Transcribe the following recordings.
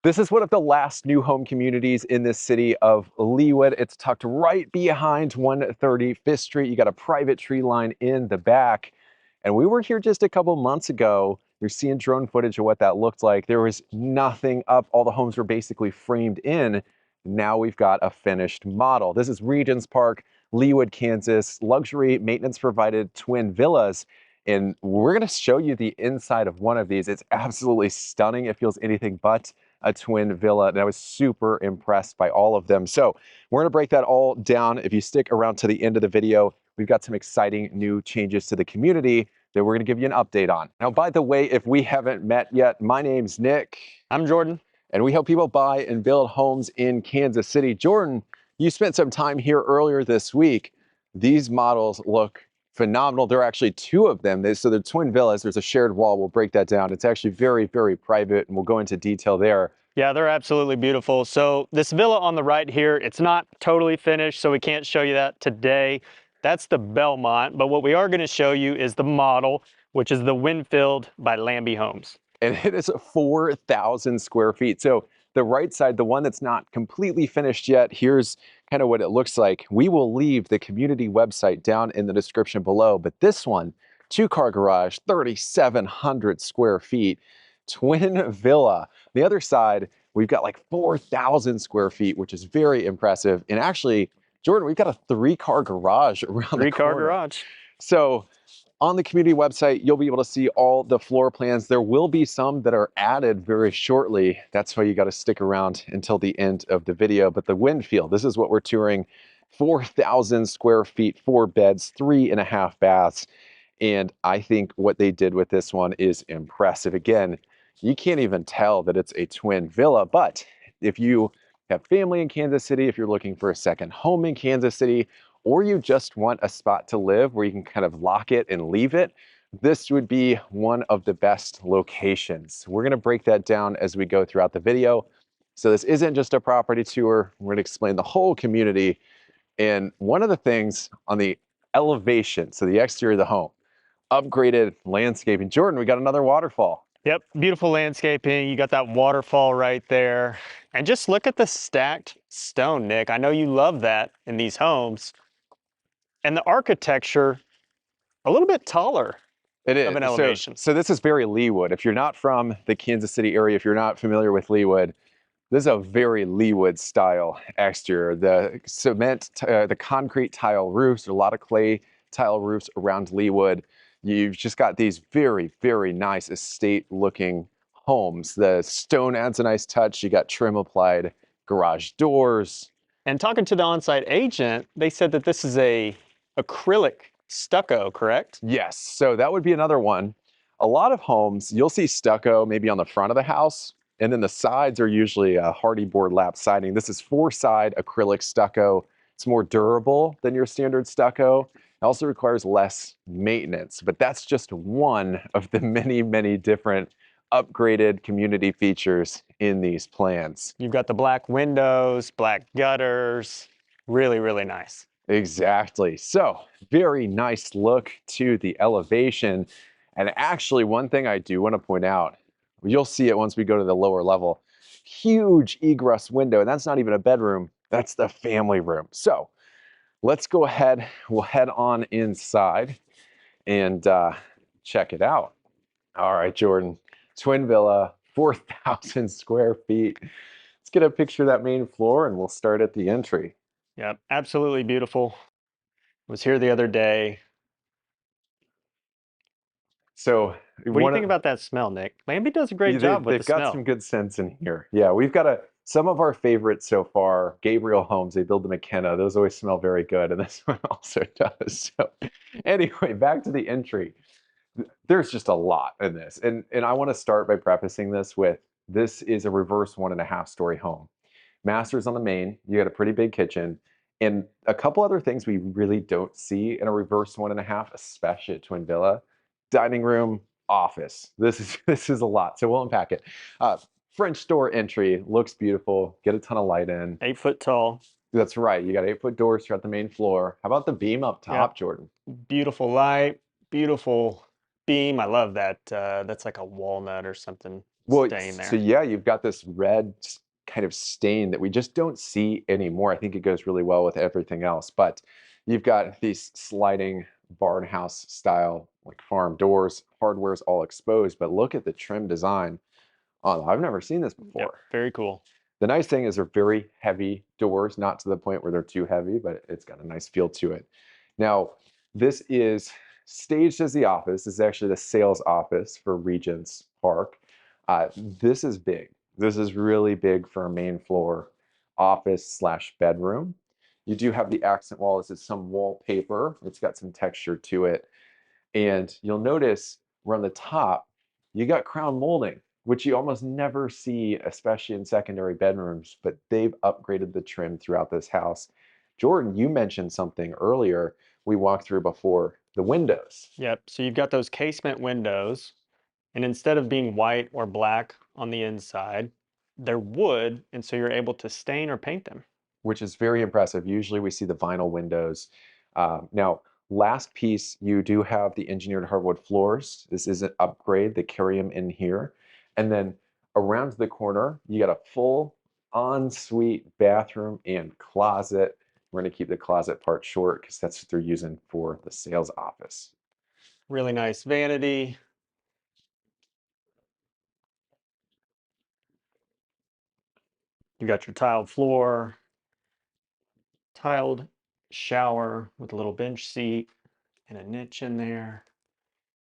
This is one of the last new home communities in this city of Leawood. It's tucked right behind 135th Street. You got a private tree line in the back. And we were here just a couple months ago. You're seeing drone footage of what that looked like. There was nothing up. All the homes were basically framed in. Now we've got a finished model. This is Regents Park, Leawood, Kansas, luxury maintenance provided twin villas. And we're going to show you the inside of one of these. It's absolutely stunning. It feels anything but a twin villa, and I was super impressed by all of them. So we're gonna break that all down. If you stick around to the end of the video, we've got some exciting new changes to the community that we're gonna give you an update on. Now, by the way, if we haven't met yet, my name's Nick. I'm Jordan. And we help people buy and build homes in Kansas City. Jordan, you spent some time here earlier this week. These models look phenomenal. There are actually two of them. So they're twin villas. There's a shared wall. We'll break that down. It's actually very, very private, and we'll go into detail there. Yeah, they're absolutely beautiful. So this villa on the right here, it's not totally finished, so we can't show you that today. That's the Belmont, but what we are going to show you is the model, which is the Windfield by Lambie Homes. And it is 4,000 square feet. So the right side, the one that's not completely finished yet, here's kind of what it looks like. We will leave the community website down in the description below, but this one, 2-car garage, 3,700 square feet, twin villa. The other side, we've got like 4,000 square feet, which is very impressive. And actually, Jordan, we've got a 3-car garage around the corner. 3-car garage. So on the community website, you'll be able to see all the floor plans. There will be some that are added very shortly. That's why you got to stick around until the end of the video. But the Windfield, this is what we're touring. 4,000 square feet, 4 beds, 3.5 baths. And I think what they did with this one is impressive. Again, you can't even tell that it's a twin villa, but if you have family in Kansas City, if you're looking for a second home in Kansas City, or you just want a spot to live where you can kind of lock it and leave it, this would be one of the best locations. We're going to break that down as we go throughout the video. So this isn't just a property tour. We're going to explain the whole community. And one of the things on the elevation, so the exterior of the home, upgraded landscaping. Jordan, we got another waterfall. Yep, beautiful landscaping. You got that waterfall right there. And just look at the stacked stone, Nick. I know you love that in these homes. And the architecture, a little bit taller. It is. Of an elevation. So this is very Leawood. If you're not from the Kansas City area, if you're not familiar with Leawood, this is a very Leawood style exterior. The cement, the concrete tile roofs, a lot of clay tile roofs around Leawood. You've just got these very, very nice estate looking homes. The stone adds a nice touch. You got trim applied garage doors. And talking to the on-site agent, they said that this is a acrylic stucco, correct? Yes, so that would be another one. A lot of homes, you'll see stucco maybe on the front of the house, and then the sides are usually a hardy board lap siding. This is 4-side acrylic stucco. It's more durable than your standard stucco. It also requires less maintenance, but that's just one of the many, many different upgraded community features in these plans. You've got the black windows, black gutters, really, really nice. Exactly. So very nice look to the elevation. And actually, one thing I do want to point out, you'll see it once we go to the lower level, huge egress window, and that's not even a bedroom, that's the family room. So let's go ahead, we'll head on inside and check it out. All right, Jordan, twin villa, 4,000 square feet. Let's get a picture of that main floor and we'll start at the entry. Yep, absolutely beautiful. Was here the other day. So what do you think about that smell, Nick? Lambie does a great job with the smell. They've got some good sense in here. Yeah, we've got some of our favorites so far. Gabriel Homes, they build the McKenna. Those always smell very good, and this one also does. So anyway, back to the entry. There's just a lot in this. And I want to start by prefacing this with, this is a reverse 1.5-story home. Master's on the main. You got a pretty big kitchen. And a couple other things we really don't see in a reverse 1.5, especially at Twin Villa. Dining room, office. This is a lot, so we'll unpack it. French door entry, looks beautiful. Get a ton of light in. 8 foot tall. That's right. You got 8-foot doors throughout the main floor. How about the beam up top, Yep. Jordan? Beautiful light, beautiful beam. I love that. That's like a walnut or something. Well, stain so there. yeah, you've got this red kind of stain that we just don't see anymore. I think it goes really well with everything else, but you've got these sliding barn house style like farm doors, hardware's all exposed, but look at the trim design. Oh, I've never seen this Yep, before. very cool. The nice thing is they're very heavy doors, not to the point where they're too heavy, but it's got a nice feel to it. Now, this is staged as the office. This is actually the sales office for Regents Park. This is big. This is really big for a main floor office slash bedroom. You do have the accent wall. This is some wallpaper. It's got some texture to it. And you'll notice we're on the top, you got crown molding, which you almost never see, especially in secondary bedrooms, but they've upgraded the trim throughout this house. Jordan, you mentioned something earlier we walked through before, the windows. Yep, so you've got those casement windows, and instead of being white or black on the inside, they're wood, and so you're able to stain or paint them. Which is very impressive. Usually we see the vinyl windows. Now, last piece, you do have the engineered hardwood floors. This is an upgrade. They carry them in here. And then around the corner, you got a full ensuite bathroom and closet. We're going to keep the closet part short because that's what they're using for the sales office. Really nice vanity. You got your tiled floor, tiled shower with a little bench seat and a niche in there,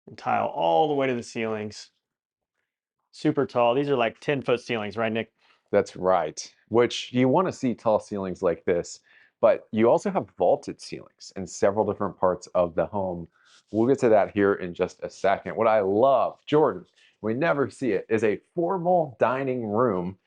and tile all the way to the ceilings. Super tall. These are like 10-foot ceilings, right, Nick? That's right. Which you want to see tall ceilings like this, but you also have vaulted ceilings in several different parts of the home. We'll get to that here in just a second. What I love, Jordan, we never see it, is a formal dining room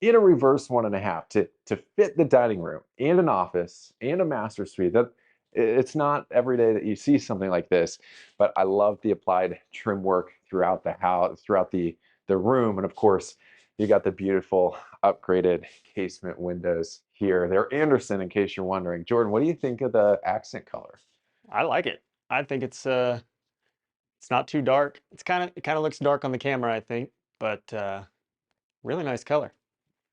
in a reverse 1.5 to fit the dining room and an office and a master suite. That it's not every day that you see something like this, but I love the applied trim work throughout the house, throughout the room, and of course, you got the beautiful upgraded casement windows here. They're Anderson, in case you're wondering. Jordan, what do you think of the accent color? I like it. I think it's not too dark. It kind of looks dark on the camera, I think, but really nice color.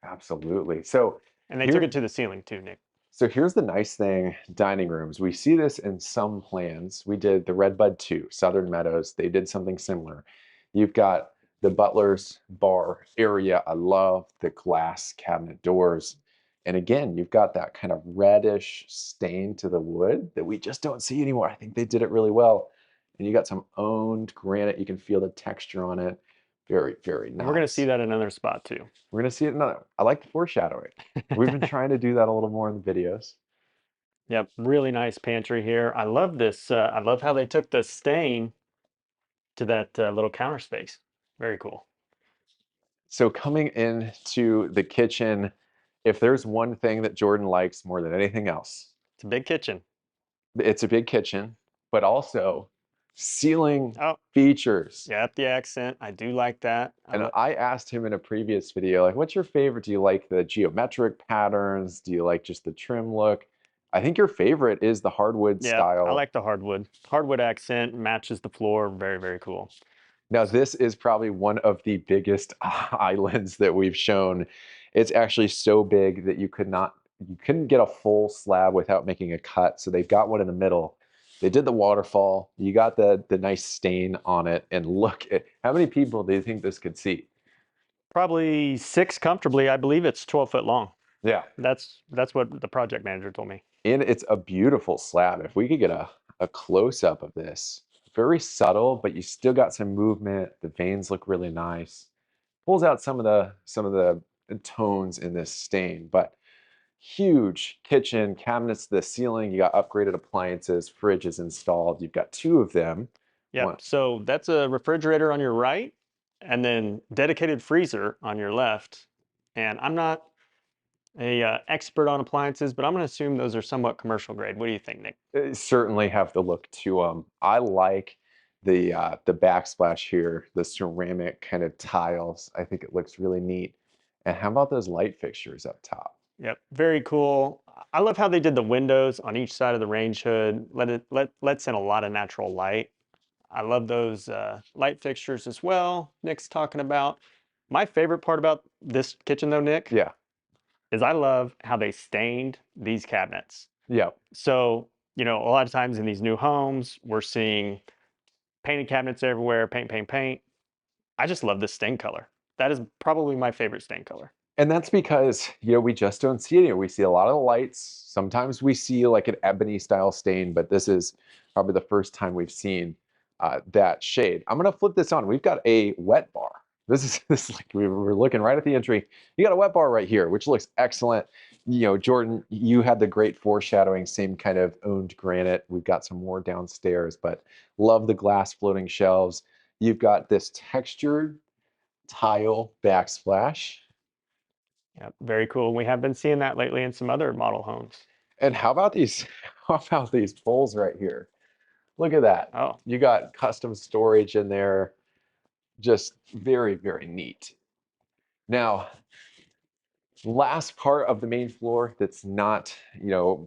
Absolutely. So And they took here, it to the ceiling too, Nick. So here's the nice thing, dining rooms. We see this in some plans. We did the Redbud 2, Southern Meadows. They did something similar. You've got the butler's bar area. I love the glass cabinet doors. And again, you've got that kind of reddish stain to the wood that we just don't see anymore. I think they did it really well. And you got some owned granite. You can feel the texture on it. Very, very And we're going to see nice. that in another spot too. We're gonna see it another. I like the foreshadowing. We've been trying to do that a little more in the videos. Yep, really nice pantry here. I love this. I love how they took the stain to that little counter space. Very cool. So coming into the kitchen, if there's one thing that Jordan likes more than anything else, It's a big kitchen. it's a big kitchen, but also ceiling Oh, features. yeah, the accent. I do like that. And I asked him in a previous video, like, what's your favorite? Do you like the geometric patterns? Do you like just the trim look? I think your favorite is the hardwood Yeah, I style. like the hardwood. Hardwood accent matches the floor. Very, very cool. Now, this is probably one of the biggest islands that we've shown. It's actually so big that you couldn't get a full slab without making a cut. So they've got one in the middle. They did the waterfall. You got the nice stain on it. And look at how many people do you think this could seat? Probably 6 comfortably. I believe it's 12 foot long. Yeah. That's what the project manager told me. And it's a beautiful slab. If we could get a close up of this, very subtle, but you still got some movement. The veins look really nice. Pulls out some of the tones in this stain, but huge kitchen cabinets to the ceiling. You got upgraded appliances, fridges installed. You've got two of them. One, Yep. So that's a refrigerator on your right, and then dedicated freezer on your left. And I'm not a expert on appliances, but I'm going to assume those are somewhat commercial grade. What do you think, Nick? certainly have the look to them. I like the backsplash here, the ceramic kind of tiles. I think it looks really neat. And how about those light fixtures up top? Yep, very cool. I love how they did the windows on each side of the range hood. Lets in a lot of natural light. I love those light fixtures as well. Nick's talking about. My favorite part about this kitchen though, Nick, Yeah. is I love how they stained these cabinets. Yeah. So, a lot of times in these new homes, we're seeing painted cabinets everywhere, paint, paint, paint. I just love this stain color. That is probably my favorite stain color. And that's because, we just don't see it here. We see a lot of the lights. Sometimes we see like an ebony style stain, but this is probably the first time we've seen that shade. I'm going to flip this on. We've got a wet bar. This is like we were looking right at the entry. You got a wet bar right here, which looks excellent. Jordan, you had the great foreshadowing, same kind of owned granite. We've got some more downstairs, but love the glass floating shelves. You've got this textured tile backsplash. Yeah, very cool. We have been seeing that lately in some other model homes. And how about these? How about these bowls right here? Look at that. Oh, You got custom storage in there. Just very, very neat. Now, last part of the main floor that's not,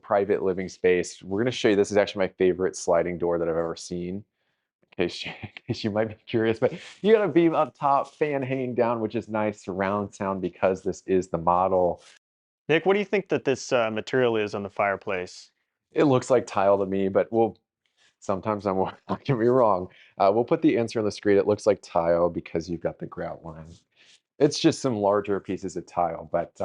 private living space. We're going to show you. This is actually my favorite sliding door that I've ever seen. In case you might be curious, but you got a beam up top, fan hanging down, which is nice, surround sound because this is the model. Nick, what do you think that this material is on the fireplace? It looks like tile to me, but sometimes I'm don't get me wrong. We'll put the answer on the screen. It looks like tile because you've got the grout line. It's just some larger pieces of tile, but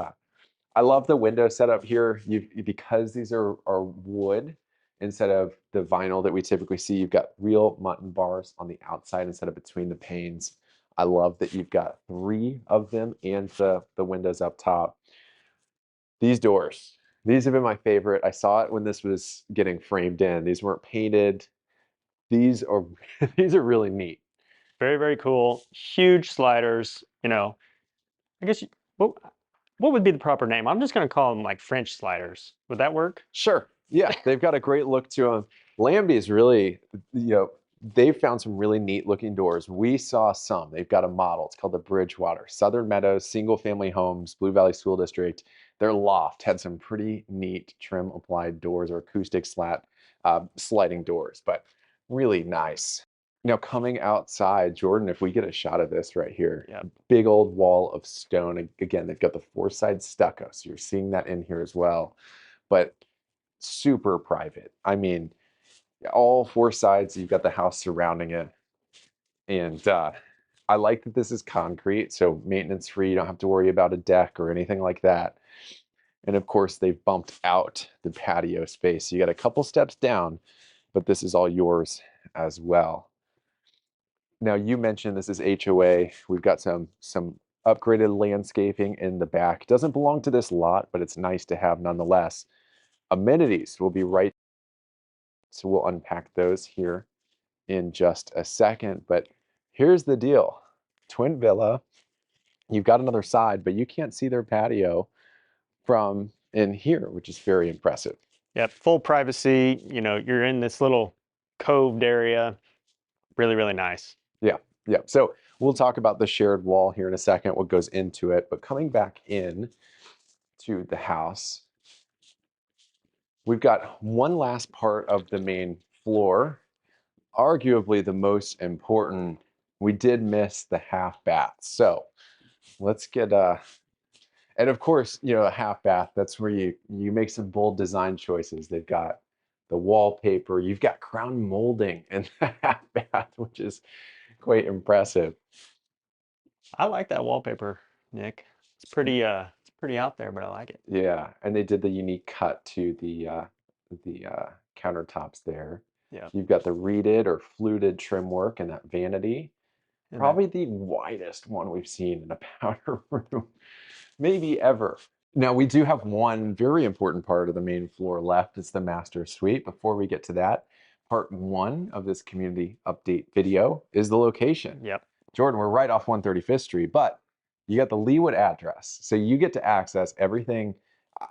I love the window setup here. Because these are wood instead of the vinyl that we typically see. You've got real mutton bars on the outside instead of between the panes. I love that you've got 3 of them and the windows up top. These doors, these have been my favorite. I saw it when this was getting framed in. These weren't painted. These are these are really neat. Very, very cool. Huge sliders. I guess, what would be the proper name? I'm just going to call them like French sliders. Would that work? Sure. Yeah, they've got a great look to them. Lambie's really, they've found some really neat looking doors. We saw some. They've got a model. It's called the Bridgewater. Southern Meadows, single family homes, Blue Valley School District. Their loft had some pretty neat trim applied doors or acoustic sliding doors, but really nice. Now, coming outside, Jordan, if we get a shot of this right here, Yeah. big old wall of stone. Again, they've got the 4-side stucco, so you're seeing that in here as well. But super private. I mean, all 4 sides, you've got the house surrounding it. And I like that this is concrete, so maintenance free. You don't have to worry about a deck or anything like that. And of course, they've bumped out the patio space. You got a couple steps down, but this is all yours as well. Now, you mentioned this is HOA. We've got some upgraded landscaping in the back. Doesn't belong to this lot, but it's nice to have nonetheless. Amenities will be right. So we'll unpack those here in just a second. But here's the deal. Twin villa, you've got another side, but you can't see their patio from in here, which is very impressive. Yeah, full privacy. You're in this little coved area. Really, really nice. Yeah, yeah. So we'll talk about the shared wall here in a second, what goes into it. But coming back in to the house, we've got one last part of the main floor, arguably the most important. We did miss the half bath. So let's get and of course, a half bath, that's where you make some bold design choices. They've got the wallpaper, you've got crown molding in the half bath, which is quite impressive. I like that wallpaper, Nick. It's pretty out there, but I like it. Yeah, and they did the unique cut to the countertops there. Yeah. You've got the reeded or fluted trim work and that vanity. And Probably the widest one we've seen in a powder room, maybe ever. Now, we do have one very important part of the main floor left. It's the master suite. Before we get to that, part 1 of this community update video is the location. Yep. Jordan, we're right off 135th Street, but you got the Leawood address. So you get to access everything.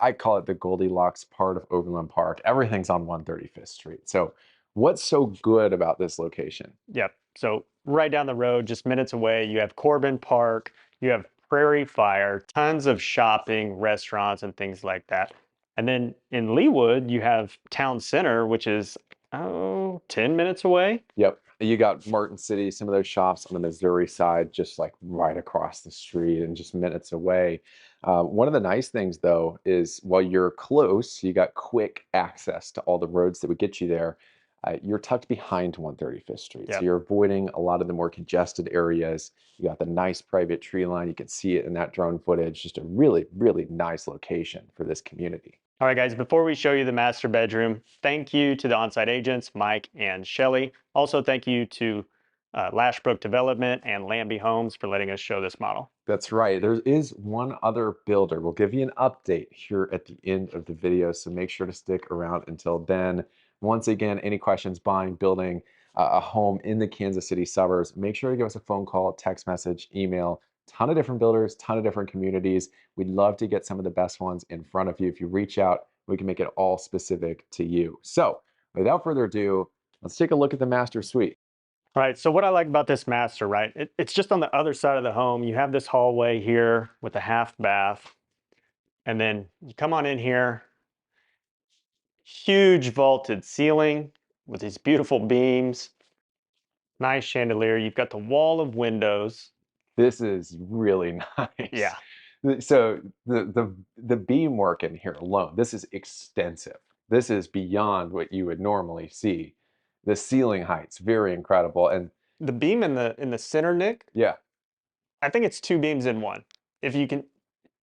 I call it the Goldilocks part of Overland Park. Everything's on 135th Street. So what's so good about this location? Yep. So right down the road, just minutes away, you have Corbin Park, you have Prairie Fire, tons of shopping, restaurants, and things like that. And then in Leawood, you have Town Center, which is 10 minutes away. Yep. You got Martin City, some of those shops on the Missouri side, just like right across the street and just minutes away. One of the nice things, though, is while you're close, you got quick access to all the roads that would get you there. You're tucked behind 135th Street, so Yep. you're avoiding a lot of the more congested areas. You got the nice private tree line. You can see it in that drone footage. Just a really, really nice location for this community. All right, guys, before we show you the master bedroom, thank you to the on-site agents, Mike and Shelly. Also, thank you to Lashbrook Development and Lambie Homes for letting us show this model. That's right. There is one other builder. We'll give you an update here at the end of the video, so make sure to stick around until then. Once again, any questions buying, building a home in the Kansas City suburbs, make sure to give us a phone call, text message, email. Ton of different builders, ton of different communities. We'd love to get some of the best ones in front of you. If you reach out, we can make it all specific to you. So without further ado, let's take a look at the master suite. All right, so what I like about this master, right, it's just on the other side of the home. You have this hallway here with a half bath, and then you come on in here, huge vaulted ceiling with these beautiful beams, nice chandelier. You've got the wall of windows. This is really nice. Yeah, So the beam work in here alone, this is extensive. This is beyond what you would normally see. The ceiling height's very incredible. And the beam in the center, Nick, yeah, I think it's two beams in one. If you can,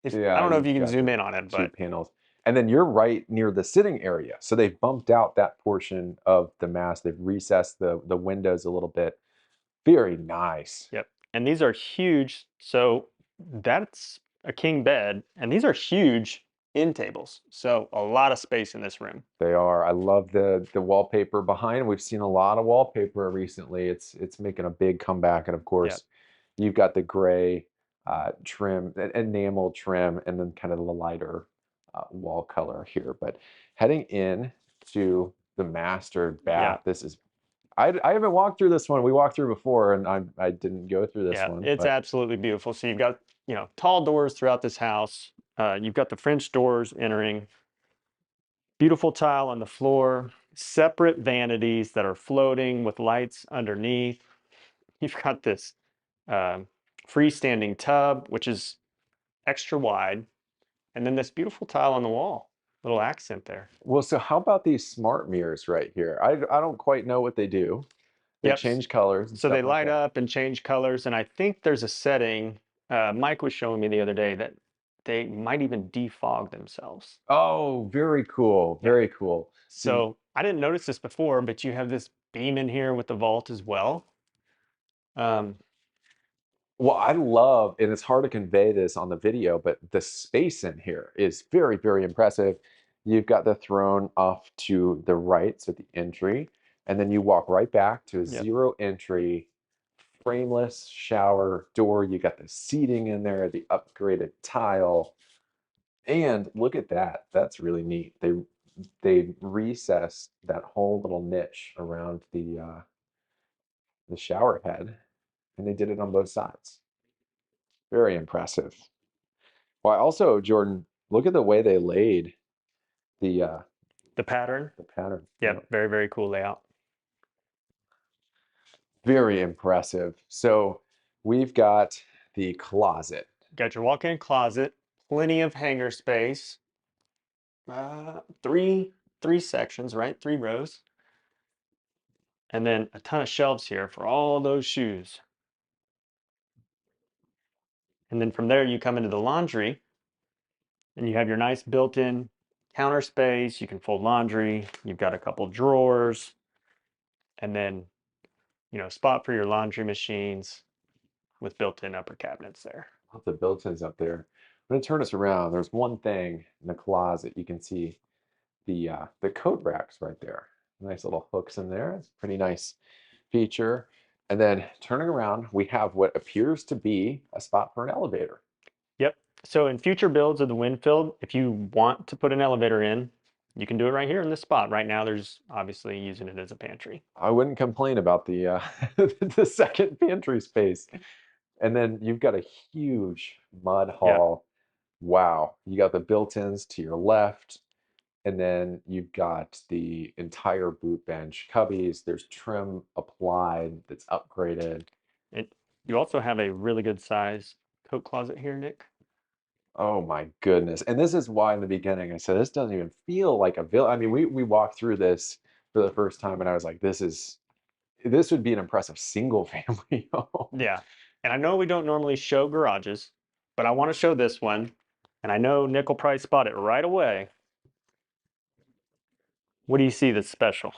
if I yeah, don't know if you've you can got zoom the in on it, two but panels. And then you're right near the sitting area. So they've bumped out that portion of the mast. They've recessed the windows a little bit. Very nice. yep. And these are huge. So that's a king bed, and these are huge end tables. So a lot of space in this room. They are. I love the wallpaper behind. We've seen a lot of wallpaper recently. It's making a big comeback. And of Yep. course, you've got the gray trim, enamel trim, and then kind of the lighter wall color here. But heading in to the master Yeah. bath, this is I haven't walked through this one. We walked through before, and I didn't go through this Yeah. one, It's but absolutely beautiful. So you've got, tall doors throughout this house. You've got the French doors entering. Beautiful tile on the floor, separate vanities that are floating with lights underneath. You've got this um, freestanding tub, which is extra wide, and then this beautiful tile on the wall, little accent there. well, so how about these smart mirrors right here? I don't quite know what they do. They Yep. change colors and So they stuff like light that. up and change colors, and I think there's a setting. Mike was showing me the other day that they might even defog themselves. Oh, very cool. Yeah. Very cool. So, So I didn't notice this before, but you have this beam in here with the vault as well. Um, well, I love, and it's hard to convey this on the video, but the space in here is very, very impressive. You've got the throne off to the right, so the entry, and then you walk right back to a yep. zero entry, frameless shower door. You got the seating in there, the upgraded tile, and look at that. That's really neat. They recessed that whole little niche around the shower head, and they did it on both sides. Very impressive. Well, also, Jordan, look at the way they laid the uh The pattern. the pattern. Yeah. Yep. Very, very cool layout. Very impressive. So we've got the closet. Got your walk-in closet, plenty of hanger space. Three sections, right? Three rows. And then a ton of shelves here for all those shoes. And then from there, you come into the laundry and you have your nice built-in counter space. You can fold laundry. You've got a couple drawers and then, spot for your laundry machines with built-in upper cabinets there. Love the built-ins up there. I'm gonna turn us around. There's one thing in the closet. You can see the coat racks right there. Nice little hooks in there. It's a pretty nice feature. And then turning around, we have what appears to be a spot for an elevator. Yep. So in future builds of the Windfield, if you want to put an elevator in, you can do it right here in this spot. Right now, there's obviously using it as a pantry. I wouldn't complain about the the second pantry space. And then you've got a huge mud Yep. hall. Wow. You got the built-ins to your left. And then you've got the entire boot bench, cubbies, there's trim applied that's upgraded. It, you also have a really good size coat closet here, Nick. Oh my goodness. And this is why in the beginning I said this doesn't even feel like a villa. I mean, we walked through this for the first time and I was like, this would be an impressive single family home. Yeah. And I know we don't normally show garages, but I want to show this one. And I know Nick will probably spot it right away. What do you see that's special?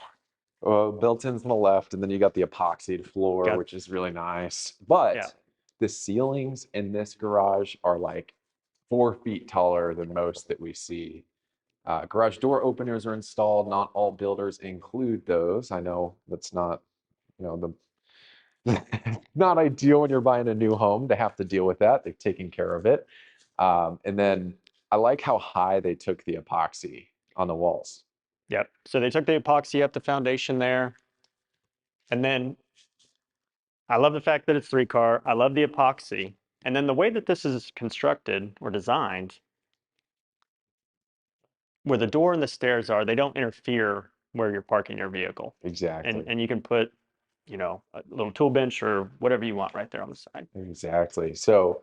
Built-ins on the left, and then you got the epoxied floor, Got, which is really nice. yeah. But the ceilings in this garage are like 4 feet taller than most that we see. Garage door openers are installed. Not all builders include those. I know that's not, the not ideal when you're buying a new home to have to deal with that. They've taken care of it. And then I like how high they took the epoxy on the walls. Yep. So they took the epoxy up the foundation there. And then I love the fact that it's 3-car. I love the epoxy. And then the way that this is constructed or designed, where the door and the stairs are, they don't interfere where you're parking your vehicle. Exactly. And you can put, a little tool bench or whatever you want right there on the side. Exactly. So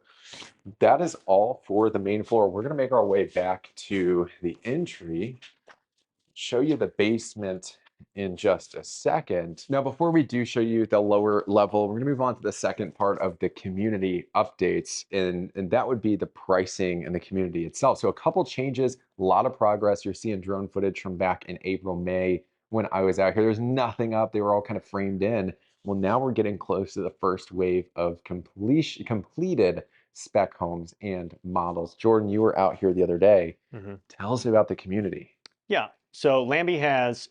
that is all for the main floor. We're going to make our way back to the entry, show you the basement in just a second. Now, before we do show you the lower level, we're going to move on to the second part of the community updates, and that would be the pricing and the community itself. So a couple changes, a lot of progress. You're seeing drone footage from back in April, May when I was out here. There's nothing up. They were all kind of framed in. Well, now we're getting close to the first wave of completed spec homes and models. Jordan, you were out here the other day. Tell us about the community. Yeah. So Lambie has,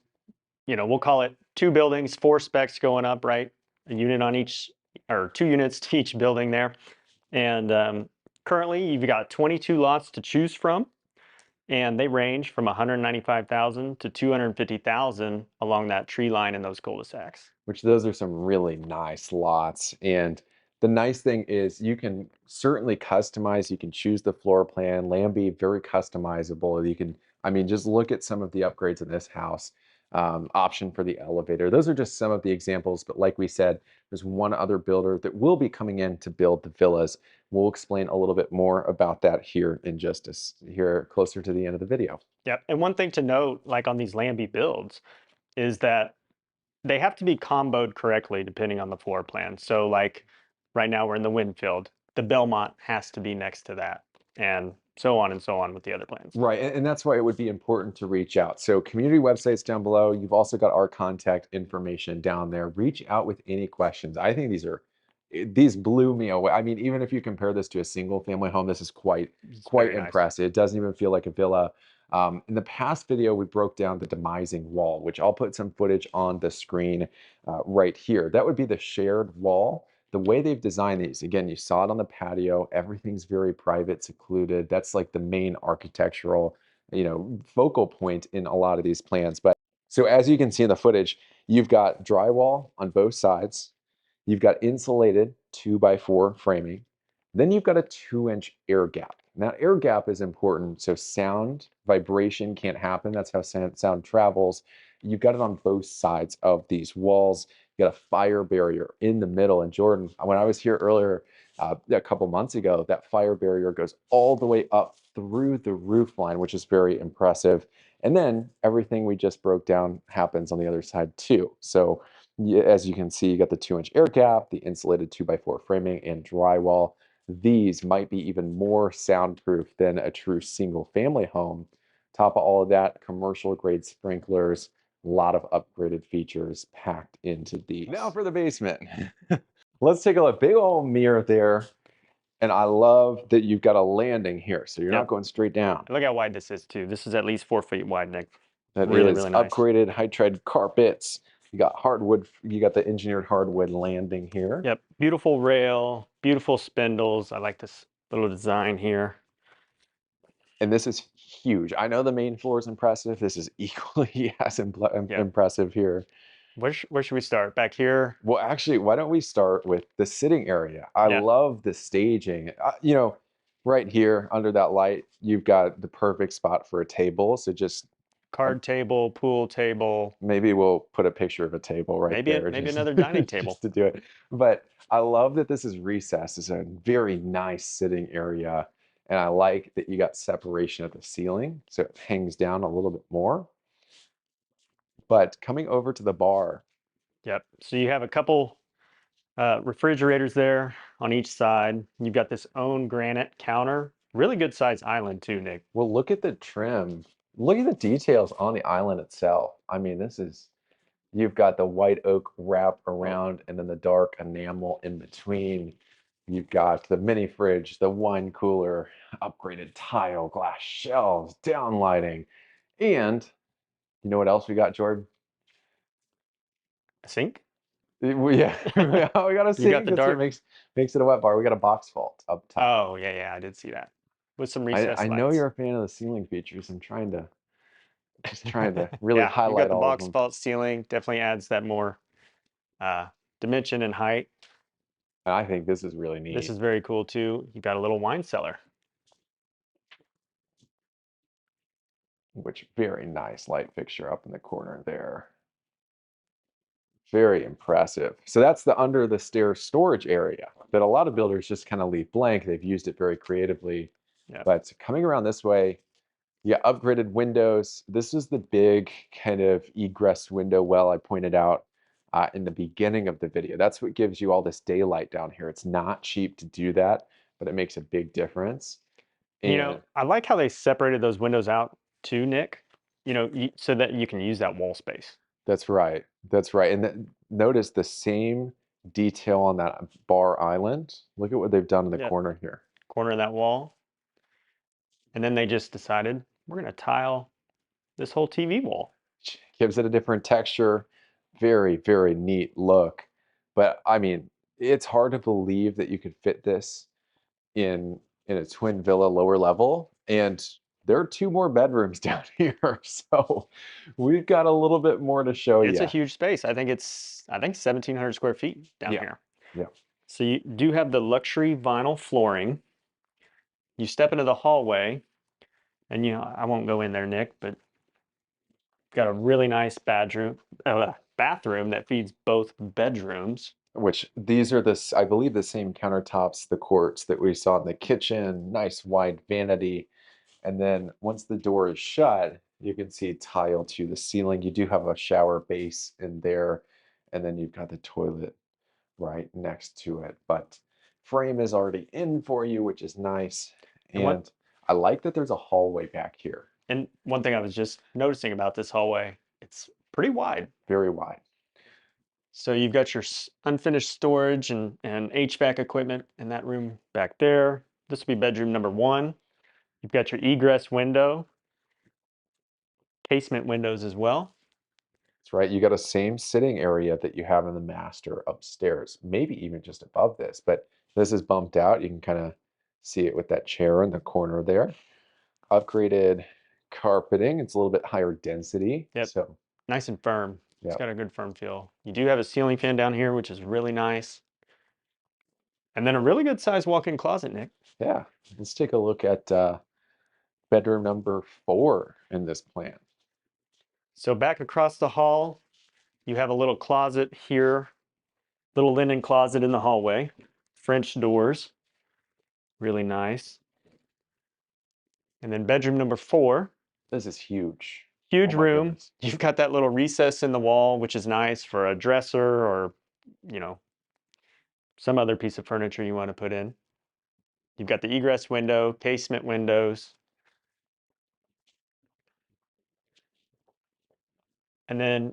we'll call it 2 buildings, 4 specs going up, right? A unit on each, or 2 units to each building there. And currently, you've got 22 lots to choose from, and they range from 195,000 to 250,000 along that tree line in those cul-de-sacs. Which those are some really nice lots. And the nice thing is you can certainly customize, you can choose the floor plan. Lambie, very customizable. You can, I mean, just look at some of the upgrades in this house. Option for the elevator. Those are just some of the examples, but like we said, there's one other builder that will be coming in to build the villas. We'll explain a little bit more about that here in just here closer to the end of the video. Yep. And one thing to note, like on these Lambie builds, is that they have to be comboed correctly depending on the floor plan. So like right now we're in the Windfield, the Belmont has to be next to that, and so on with the other plans. Right, and that's why it would be important to reach out. So community websites down below. You've also got our contact information down there. Reach out with any questions. I think these blew me away. I mean, even if you compare this to a single family home, this is It's quite very nice. impressive. It doesn't even feel like a villa. In the past video, we broke down the demising wall, which I'll put some footage on the screen right here. That would be the shared wall. The way they've designed these, again, you saw it on the patio, everything's very private, secluded. That's like the main architectural, focal point in a lot of these plans. But so as you can see in the footage, you've got drywall on both sides. You've got insulated 2x4 framing. Then you've got a 2-inch air gap. Now, air gap is important so sound vibration can't happen. That's how sound travels. You've got it on both sides of these walls. You got a fire barrier in the middle. And Jordan, when I was here earlier a couple months ago, that fire barrier goes all the way up through the roof line, which is very impressive. And then everything we just broke down happens on the other side too. So as you can see, you got the 2-inch air gap, the insulated 2x4 framing, and drywall. These might be even more soundproof than a true single family home. Top of all of that, commercial grade sprinklers, a lot of upgraded features packed into these. Now for the basement. Let's take a look. Big old mirror there. And I love that you've got a landing here, so you're not going straight down. Look how wide this is too. This is at least 4 feet wide, Nick. That Really, is really nice. upgraded high tread carpets. You got hardwood, you got the engineered hardwood landing here. Yep, beautiful rail, beautiful spindles. I like this little design here. And this is huge. I know the main floor is impressive. This is equally as impressive here. Where should we start? Back here? Well, actually, why don't we start with the sitting area? I love the staging. Right here under that light, you've got the perfect spot for a table. So just card table, pool table, Maybe we'll put a picture of a table right there maybe just, another dining table. just to do it. But I love that this is recessed. It's a very nice sitting area. And I like that you got separation at the ceiling, so it hangs down a little bit more. But coming over to the bar, Yep. So you have a couple refrigerators there on each side. You've got this own granite counter. Really good size island too, Nick. well, look at the trim. Look at the details on the island itself. I mean, this is, you've got the white oak wrap Oh, around and then the dark enamel in between. You've got the mini fridge, the wine cooler, upgraded tile, glass shelves, down lighting. And you know what else we got, Jordan? a sink? Yeah, we got a You got sink. the That's what dark. makes it a wet bar. We got a box vault up top. Oh, yeah, yeah, I did see that. With some I recessed know lights. you're a fan of the ceiling features. I'm trying to really Yeah, you've got highlight the all of box them. vault ceiling. Definitely adds that more uh, dimension and height. And I think this is really This neat. is very cool too. You've got a little wine cellar. Which very nice light fixture up in the corner there. Very impressive. So that's the under the stairs storage area that a lot of builders just kind of leave blank. They've used it very creatively. Yeah. But coming around this way, yeah, upgraded windows. This is the big kind of egress window well I pointed out in the beginning of the video. That's what gives you all this daylight down here. It's not cheap to do that, but it makes a big difference. You And know, I like how they separated those windows out too, Nick. So that you can use that wall space. that's right. That's right. And notice the same detail on that bar island. Look at what they've done in the Yeah. corner here. Corner of that wall. And then they just decided we're going to tile this whole TV wall. Gives it a different texture. Very, very neat look. But I mean, it's hard to believe that you could fit this in a twin villa lower level. And there are two more bedrooms down here. So we've got a little bit more to show It's a you. huge space. I think 1,700 square feet down Yeah. here. Yeah. So you do have the luxury vinyl flooring. You step into the hallway, and I won't go in there, Nick, but got a really nice bathroom that feeds both bedrooms. Which these are this, I believe, the same countertops, the quartz that we saw in the kitchen, nice wide vanity. And then once the door is shut, you can see tile to the ceiling. You do have a shower base in there, and then you've got the toilet right next to it. But frame is already in for you, which is nice. And what And I like that there's a hallway back here, and one thing I was just noticing about this hallway, it's pretty wide. very wide. So you've got your unfinished storage and HVAC equipment in that room back there. This will be bedroom number 1. You've got your egress window, casement windows as well. That's right. You got a same sitting area that you have in the master upstairs, maybe even just above this, but this is bumped out. You can kind of see it with that chair in the corner there. Upgraded carpeting. It's a little bit higher density. Yep, So, nice and firm. It's yeah, got a good firm feel. You do have a ceiling fan down here, which is really nice. And then a really good sized walk-in closet, Nick. yeah. Let's take a look at bedroom number 4 in this plan. So back across the hall, you have a little closet here, little linen closet in the hallway, French doors, really nice. And then bedroom number 4, This is huge. Oh huge my room. goodness. You've got that little recess in the wall, which is nice for a dresser or, you know, some other piece of furniture you want to put in. You've got the egress window, casement windows, and then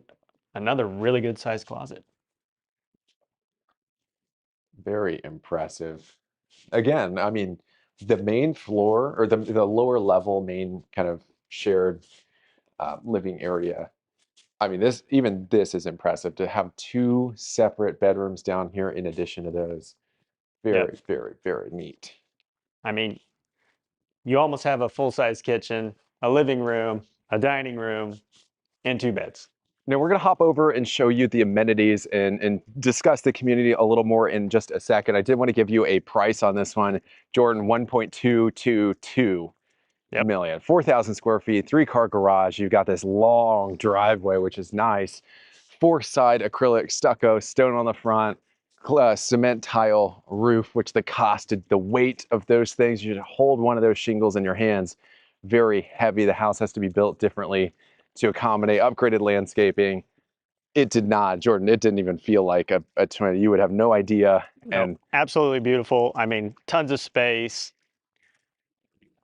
another really good sized closet. Very impressive. Again, I mean, the main floor or the lower level main kind of shared living area. I mean, this is impressive to have 2 separate bedrooms down here in addition to those. Yep. Very, very, very neat. I mean, you almost have a full-size kitchen, a living room, a dining room, and 2 beds. Now we're going to hop over and show you the amenities and discuss the community a little more in just a second. I did want to give you a price on this one. Jordan, 1.222 Yep. million. 4,000 square feet, 3-car garage. You've got this long driveway, which is nice. 4-side acrylic stucco, stone on the front, cement tile roof, which the weight of those things, you should hold one of those shingles in your hands. Very heavy. The house has to be built differently to accommodate upgraded landscaping. It did not, Jordan, it didn't even feel like a 20. You would have no idea. No, And absolutely beautiful. I mean, tons of space.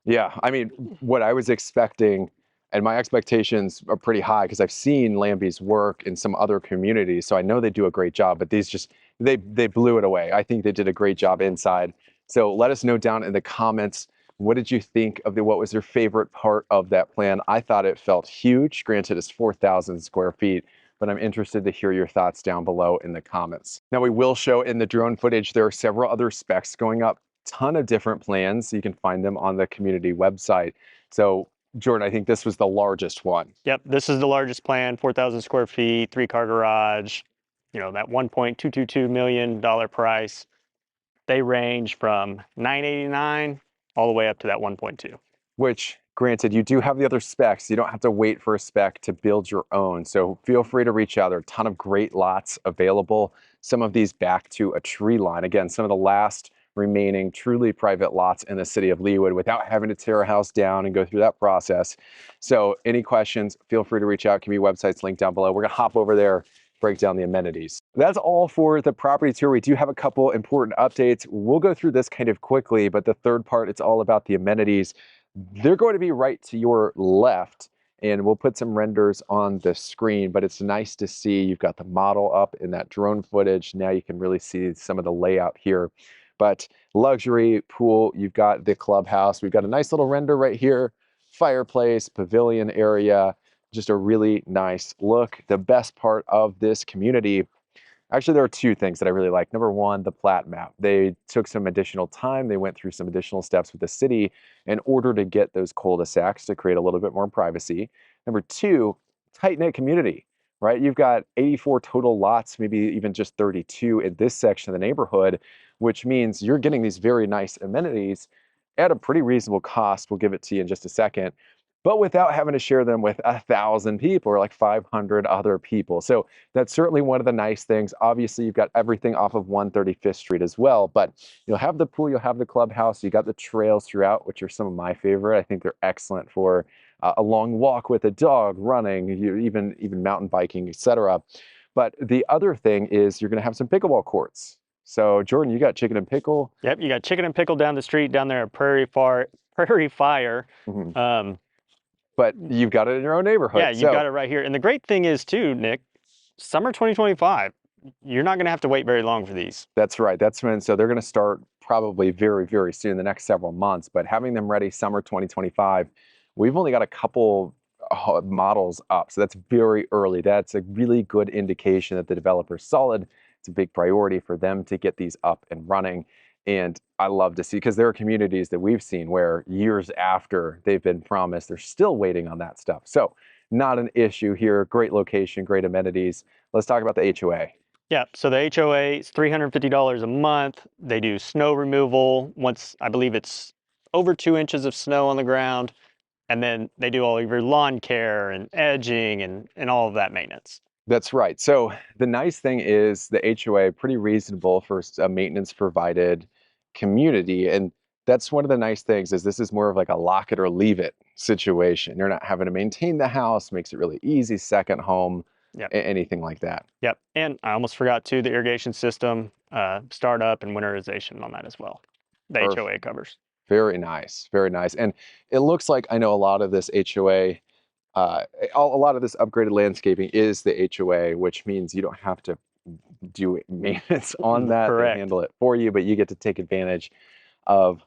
yeah, I mean, what I was expecting, and my expectations are pretty high because I've seen Lambie's work in some other communities, so I know they do a great job. But these just they blew it away. I think they did a great job inside. So let us know down in the comments, what did you think of what was your favorite part of that plan? I thought it felt huge. Granted, it's 4,000 square feet, but I'm interested to hear your thoughts down below in the comments. Now, we will show in the drone footage, there are several other specs going up, ton of different plans. You can find them on the community website. So Jordan, I think this was the largest one. Yep, this is the largest plan, 4,000 square feet, 3-car garage, you know, that $1.222 million price. They range from $989 all the way up to that 1.2. Which, granted, you do have the other specs. You don't have to wait for a spec to build your own. So feel free to reach out. There are a ton of great lots available. Some of these back to a tree line. Again, some of the last remaining truly private lots in the city of Leawood without having to tear a house down and go through that process. So any questions, feel free to reach out. Community website's linked down below. We're gonna hop over there, break down the amenities. That's all for the property tour. We do have a couple important updates. We'll go through this kind of quickly, but the third part, it's all about the amenities. They're going to be right to your left, and we'll put some renders on the screen, but it's nice to see. You've got the model up in that drone footage. Now you can really see some of the layout here. But luxury pool, you've got the clubhouse. We've got a nice little render right here, fireplace, pavilion area, just a really nice look. The best part of this community, actually, there are two things that I really like. Number one, the plat map. They took some additional time. They went through some additional steps with the city in order to get those cul-de-sacs to create a little bit more privacy. Number two, tight-knit community, right? You've got 84 total lots, maybe even just 32 in this section of the neighborhood, which means you're getting these very nice amenities at a pretty reasonable cost. We'll give it to you in just a second, but without having to share them with 1,000 people or like 500 other people. So that's certainly one of the nice things. Obviously, you've got everything off of 135th Street as well, but you'll have the pool, you'll have the clubhouse, you got the trails throughout, which are some of my favorite. I think they're excellent for a long walk with a dog, running, even mountain biking, etc. But the other thing is you're going to have some pickleball courts. So Jordan, you got chicken and pickle. Yep, you got chicken and pickle down the street down there at Prairie Fire. Mm-hmm. But you've got it in your own neighborhood. Yeah, you've got it right here. And the great thing is too, Nick, summer 2025, you're not going to have to wait very long for these. That's right. That's when, so they're going to start probably very, very soon, the next several months, but having them ready summer 2025, we've only got a couple models up. So that's very early. That's a really good indication that the developer's solid. It's a big priority for them to get these up and running. And I love to see, because there are communities that we've seen where years after they've been promised, they're still waiting on that stuff. So not an issue here. Great location, great amenities. Let's talk about the HOA. Yeah, so the HOA is $350 a month. They do snow removal once, I believe it's over 2 inches of snow on the ground. And then they do all of your lawn care and edging and all of that maintenance. That's right. So the nice thing is the HOA, pretty reasonable for a maintenance provided community. And that's one of the nice things, is this is more of like a lock it or leave it situation. You're not having to maintain the house, makes it really easy, second home, Yep. anything like that. Yep. And I almost forgot too, the irrigation system, startup and winterization on that as well. The HOA covers. Very nice. Very nice. And it looks like, I know a lot of this HOA, a lot of this upgraded landscaping is the HOA, which means you don't have to do maintenance on that. Correct. They handle it for you, but you get to take advantage of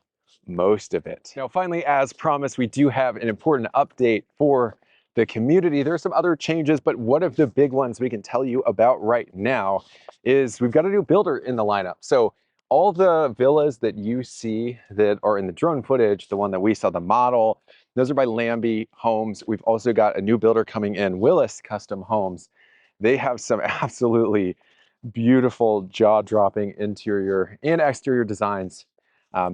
most of it. Now, finally, as promised, we do have an important update for the community. There are some other changes, but one of the big ones we can tell you about right now is we've got a new builder in the lineup. So all the villas that you see that are in the drone footage, the one that we saw, the model, those are by Lambie Homes. We've also got a new builder coming in, Willis Custom Homes. They have some absolutely beautiful, jaw-dropping interior and exterior designs.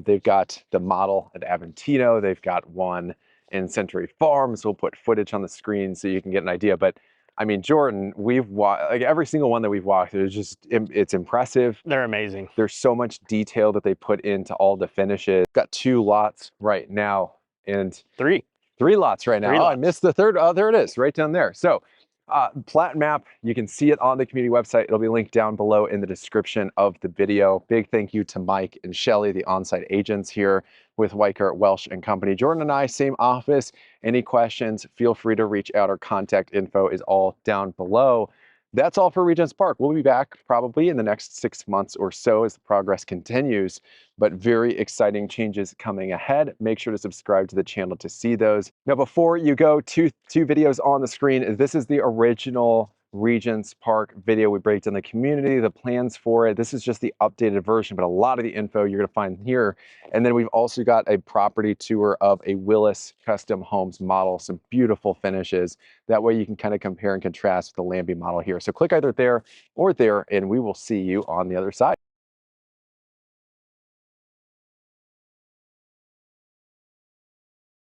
They've got the model at Aventino. They've got one in Century Farms. We'll put footage on the screen so you can get an idea. But I mean, Jordan, we've walked, like every single one that we've walked through, it's impressive. They're amazing. There's so much detail that they put into all the finishes. Got 2 lots right now and 3 lots right now. Three Oh, I lots. missed the third. Oh, there it is, right down there. So plat map, you can see it on the community website. It'll be linked down below in the description of the video. Big thank you to Mike and Shelly, the on-site agents here with Weichert, Welsh and Company. Jordan and I, same office. Any questions, feel free to reach out. Our contact info is all down below. That's all for Regents Park. We'll be back probably in the next 6 months or so as the progress continues, but very exciting changes coming ahead. Make sure to subscribe to the channel to see those. Now, before you go, two videos on the screen. This is the original Regents Park video. We break down the community, the plans for it. This is just the updated version, but a lot of the info you're going to find here. And then we've also got a property tour of a Willis Custom Homes model, some beautiful finishes. That way you can kind of compare and contrast with the Lambie model here. So click either there or there, and we will see you on the other side.